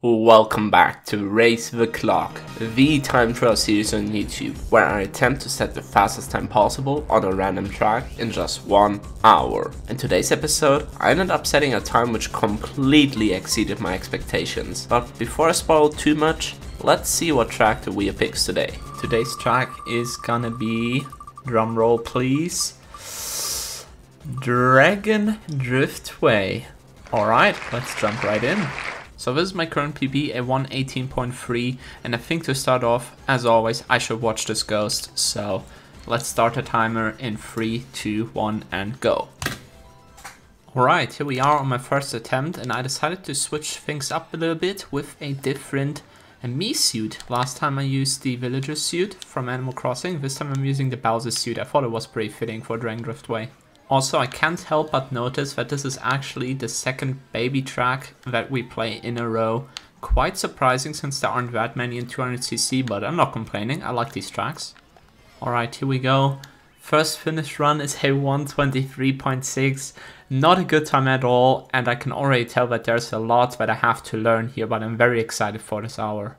Welcome back to Race the Clock, the time trial series on YouTube, where I attempt to set the fastest time possible on a random track in just 1 hour. In today's episode, I ended up setting a time which completely exceeded my expectations. But before I spoil too much, let's see what track the Wheel picks today. Today's track is gonna be, drumroll please, Dragon Driftway. Alright, let's jump right in. So this is my current PB, a 118.3, and I think to start off, as always, I should watch this ghost. So let's start the timer in 3, 2, 1 and go. Alright, here we are on my first attempt, and I decided to switch things up a little bit with a different me suit. Last time I used the villager suit from Animal Crossing, this time I'm using the Bowser suit. I thought it was pretty fitting for Dragon Driftway. Also, I can't help but notice that this is actually the second baby track that we play in a row. Quite surprising since there aren't that many in 200cc, but I'm not complaining, I like these tracks. Alright, here we go. First finish run is a 123.6, not a good time at all, and I can already tell that there's a lot that I have to learn here, but I'm very excited for this hour.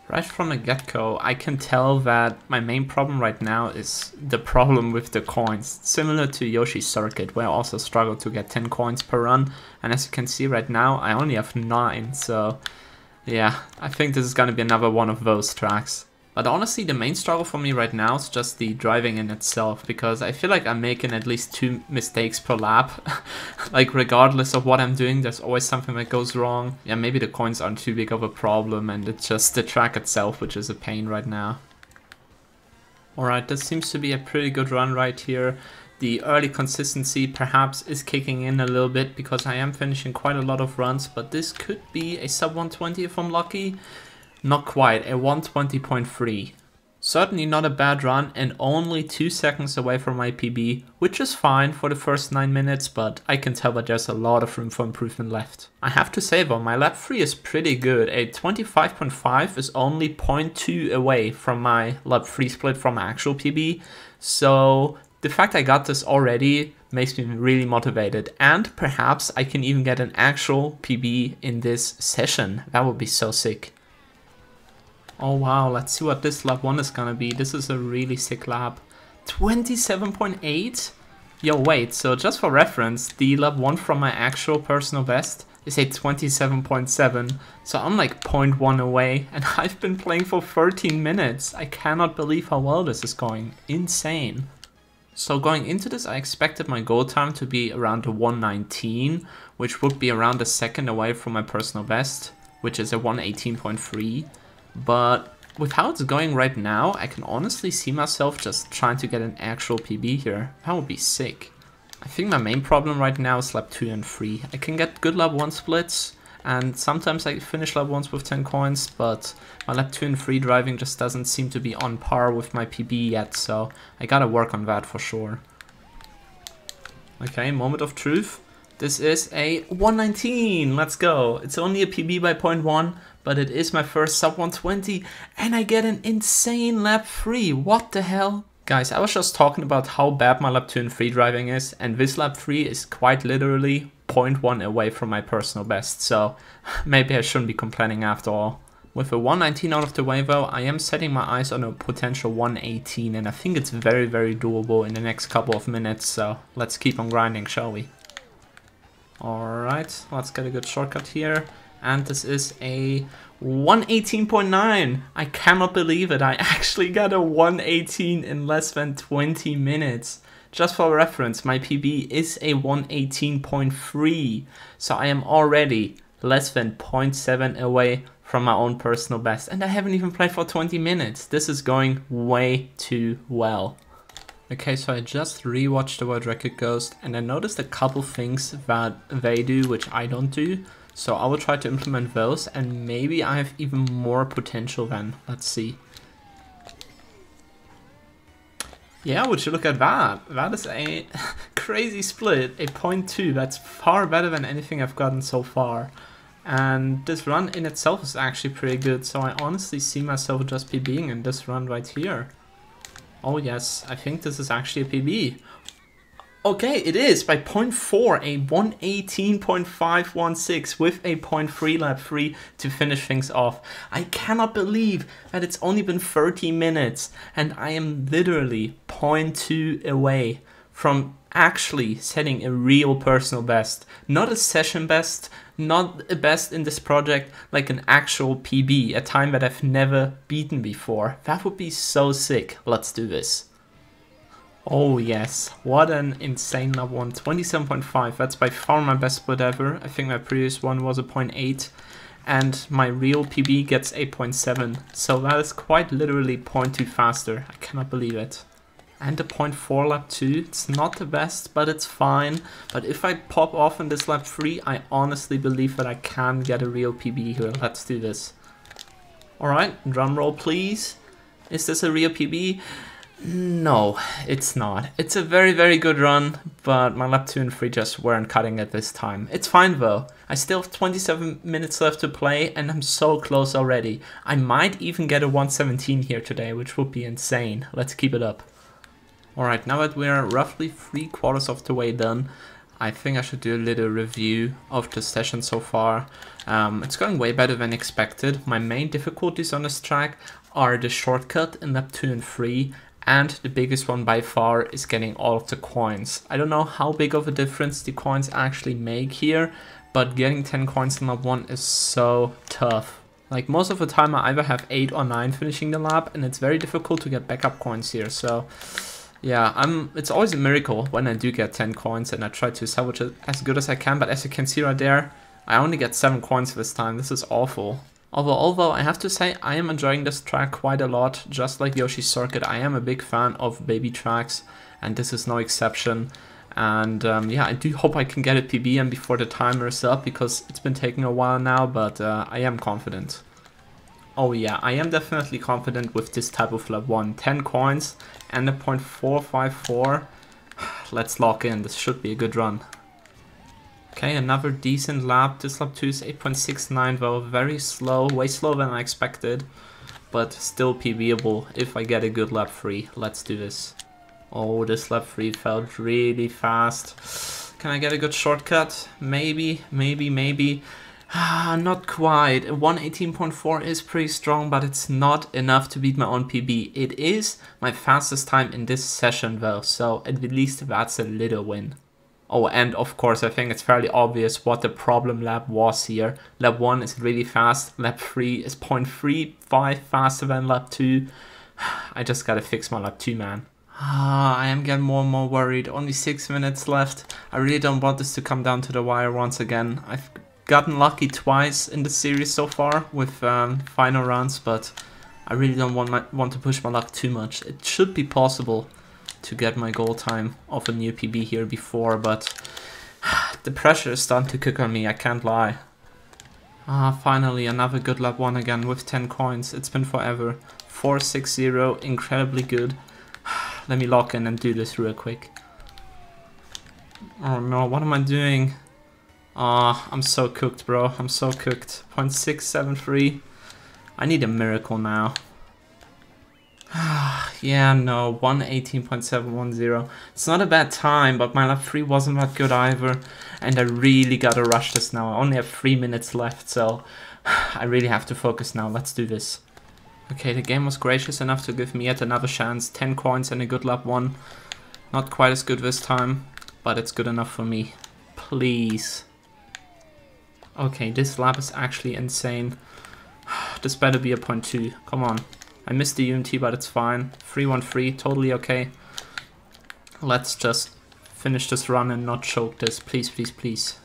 Right from the get-go, I can tell that my main problem right now is the problem with the coins. Similar to Yoshi's Circuit, where I also struggle to get 10 coins per run. And as you can see right now, I only have 9, so yeah, I think this is gonna be another one of those tracks. But honestly, the main struggle for me right now is just the driving in itself, because I feel like I'm making at least 2 mistakes per lap. Like, regardless of what I'm doing, there's always something that goes wrong. Yeah, maybe the coins aren't too big of a problem, and it's just the track itself which is a pain right now. Alright, this seems to be a pretty good run right here. The early consistency perhaps is kicking in a little bit, because I am finishing quite a lot of runs, but this could be a sub 120 if I'm lucky. Not quite, a 120.3. Certainly not a bad run and only 2 seconds away from my PB, which is fine for the first 9 minutes, but I can tell that there's a lot of room for improvement left. I have to say though, my lap 3 is pretty good. A 25.5 is only 0.2 away from my lap 3 split from my actual PB, so the fact I got this already makes me really motivated, and perhaps I can even get an actual PB in this session. That would be so sick. Oh wow, let's see what this lap 1 is gonna be. This is a really sick lap. 27.8? Yo, wait, so just for reference, the lap 1 from my actual personal best is a 27.7. So I'm like 0.1 away, and I've been playing for 13 minutes. I cannot believe how well this is going. Insane. So going into this, I expected my goal time to be around a 119, which would be around a second away from my personal best, which is a 118.3. But with how it's going right now, I can honestly see myself just trying to get an actual PB here. That would be sick. I think my main problem right now is lap 2 and 3. I can get good lap 1 splits, and sometimes I finish lap 1s with 10 coins, but my lap 2 and 3 driving just doesn't seem to be on par with my PB yet, so I gotta work on that for sure. Okay, moment of truth. This is a 119, let's go. It's only a PB by 0.1, but it is my first sub 120, and I get an insane lap 3, what the hell? Guys, I was just talking about how bad my lap 2 and 3 driving is, and this lap 3 is quite literally 0.1 away from my personal best, so maybe I shouldn't be complaining after all. With a 119 out of the way though, I am setting my eyes on a potential 118, and I think it's very, very doable in the next couple of minutes, so let's keep on grinding, shall we? Alright, let's get a good shortcut here. And this is a 118.9. I cannot believe it. I actually got a 118 in less than 20 minutes. Just for reference, my PB is a 118.3. So I am already less than 0.7 away from my own personal best. And I haven't even played for 20 minutes. This is going way too well. Okay, so I just rewatched the World Record Ghost, and I noticed a couple things that they do which I don't do. So I will try to implement those, and maybe I have even more potential then. Let's see. Yeah, would you look at that? That is a crazy split, a 0.2. That's far better than anything I've gotten so far. And this run in itself is actually pretty good, so I honestly see myself just PBing in this run right here. Oh yes, I think this is actually a PB. Okay, it is by 0.4, a 118.516 with a 0.3 lap free to finish things off. I cannot believe that it's only been 30 minutes and I am literally 0.2 away from actually setting a real personal best. Not a session best, not a best in this project, like an actual PB, a time that I've never beaten before. That would be so sick. Let's do this. Oh yes, what an insane lap 1, 27.5, that's by far my best split ever. I think my previous one was a 0.8 and my real PB gets 8.7, so that is quite literally 0.2 faster, I cannot believe it. And a 0.4 lap 2, it's not the best, but it's fine. But if I pop off in this lap 3, I honestly believe that I can get a real PB here. Let's do this. Alright, drum roll please. Is this a real PB? No, it's not. It's a very, very good run, but my lap 2 and 3 just weren't cutting it this time. It's fine though. I still have 27 minutes left to play and I'm so close already. I might even get a 117 here today, which would be insane. Let's keep it up. Alright, now that we're roughly 3/4 of the way done, I think I should do a little review of the session so far. It's going way better than expected. My main difficulties on this track are the shortcut in lap 2 and 3. And the biggest one by far is getting all of the coins. I don't know how big of a difference the coins actually make here, but getting 10 coins in lap 1 is so tough. Like most of the time I either have 8 or 9 finishing the lap and it's very difficult to get backup coins here. So yeah, it's always a miracle when I do get 10 coins and I try to salvage it as good as I can. But as you can see right there, I only get 7 coins this time. This is awful. Although I have to say I am enjoying this track quite a lot, just like Yoshi's Circuit. I am a big fan of baby tracks and this is no exception. And yeah, I do hope I can get a PB before the timer is up because it's been taking a while now, but I am confident. Oh yeah, I am definitely confident with this type of lap 1. 10 coins and a 0.454. Let's lock in, this should be a good run. Okay, another decent lap. This lap 2 is 8.69 though, very slow, way slower than I expected, but still PBable if I get a good lap 3. Let's do this. Oh, this lap 3 felt really fast. Can I get a good shortcut? Maybe. Not quite. 118.4 is pretty strong, but it's not enough to beat my own PB. It is my fastest time in this session though, so at least that's a little win. Oh, and of course, I think it's fairly obvious what the problem lap was here. Lap 1 is really fast, lap 3 is 0.35 faster than lap 2. I just gotta fix my lap 2, man. I am getting more and more worried. Only 6 minutes left. I really don't want this to come down to the wire once again. I've gotten lucky twice in the series so far with final rounds, but I really don't want to push my luck too much. It should be possible to get my goal time of a new PB here before, but the pressure is starting to cook on me, I can't lie. Finally another good lap 1 again with 10 coins. It's been forever. 460, incredibly good. Let me lock in and do this real quick. Oh no, what am I doing? I'm so cooked, bro. I'm so cooked. 0.673. I need a miracle now. Yeah, no, 118.710. It's not a bad time, but my lap 3 wasn't that good either. And I really gotta rush this now. I only have 3 minutes left, so I really have to focus now. Let's do this. Okay, the game was gracious enough to give me yet another chance. 10 coins and a good lap 1. Not quite as good this time, but it's good enough for me. Please. Okay, this lap is actually insane. This better be a 0.2. Come on. I missed the UMT, but it's fine. 313, totally okay. Let's just finish this run and not choke this. Please, please, please.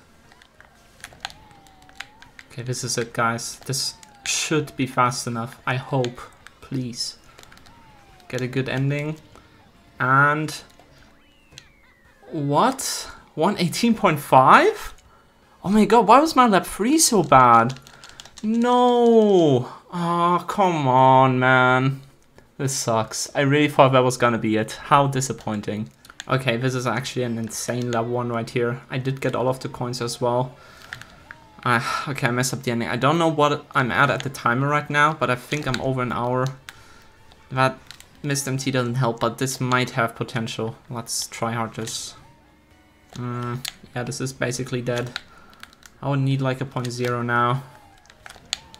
Okay, this is it, guys. This should be fast enough. I hope. Please. Get a good ending. And... what? 118.5? Oh my god, why was my lap 3 so bad? No! Oh, come on, man. This sucks. I really thought that was gonna be it. How disappointing. Okay, this is actually an insane lap 1 right here. I did get all of the coins as well. Okay, I messed up the ending. I don't know what I'm at the timer right now, but I think I'm over an hour. That missed MT doesn't help, but this might have potential. Let's try hard this. Yeah, this is basically dead. I would need like a 0.0 now.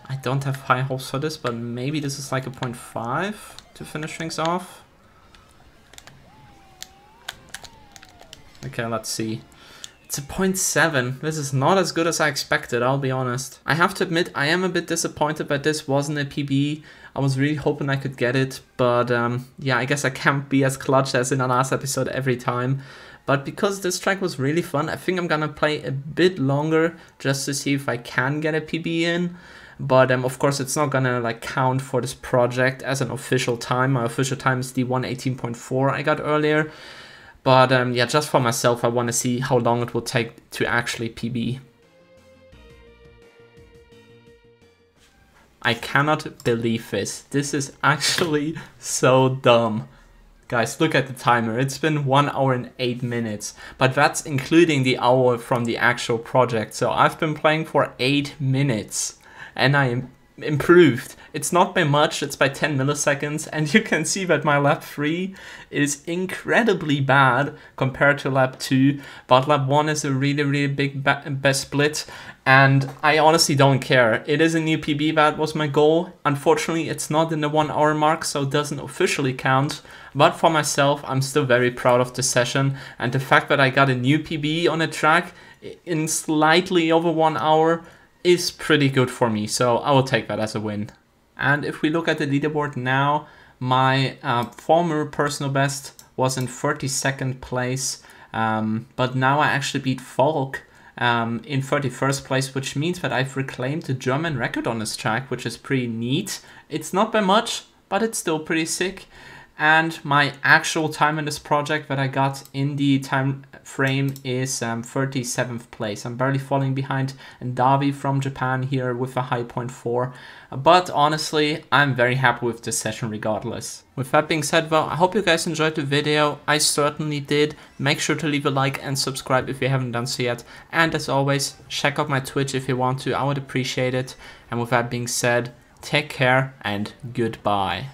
I don't have high hopes for this, but maybe this is like a 0.5 to finish things off. Okay, let's see. It's a 0.7. This is not as good as I expected, I'll be honest. I have to admit, I am a bit disappointed that this wasn't a PB. I was really hoping I could get it, but yeah, I guess I can't be as clutch as in the last episode every time. But because this track was really fun, I think I'm gonna play a bit longer just to see if I can get a PB in. But of course, it's not gonna like count for this project as an official time. My official time is the 1:18.4 I got earlier. But yeah, just for myself, I want to see how long it will take to actually PB. I cannot believe this. This is actually so dumb. Guys, look at the timer. It's been 1 hour and 8 minutes. But that's including the hour from the actual project. So I've been playing for 8 minutes. And I am improved. It's not by much, it's by 10 milliseconds, and you can see that my lap 3 is incredibly bad compared to lap 2, but lap 1 is a really big best split, and I honestly don't care. It is a new PB, that was my goal. Unfortunately, it's not in the 1 hour mark, so it doesn't officially count, but for myself, I'm still very proud of the session, and the fact that I got a new PB on a track in slightly over 1 hour is pretty good for me, so I will take that as a win. And if we look at the leaderboard now, my former personal best was in 32nd place, but now I actually beat Falk in 31st place, which means that I've reclaimed the German record on this track, which is pretty neat. It's not by much, but it's still pretty sick. And my actual time in this project that I got in the time frame is 37th place. I'm barely falling behind Davi from Japan here with a high 0.4. But honestly, I'm very happy with this session regardless. With that being said, well, I hope you guys enjoyed the video. I certainly did. Make sure to leave a like and subscribe if you haven't done so yet. And as always, check out my Twitch if you want to. I would appreciate it. And with that being said, take care and goodbye.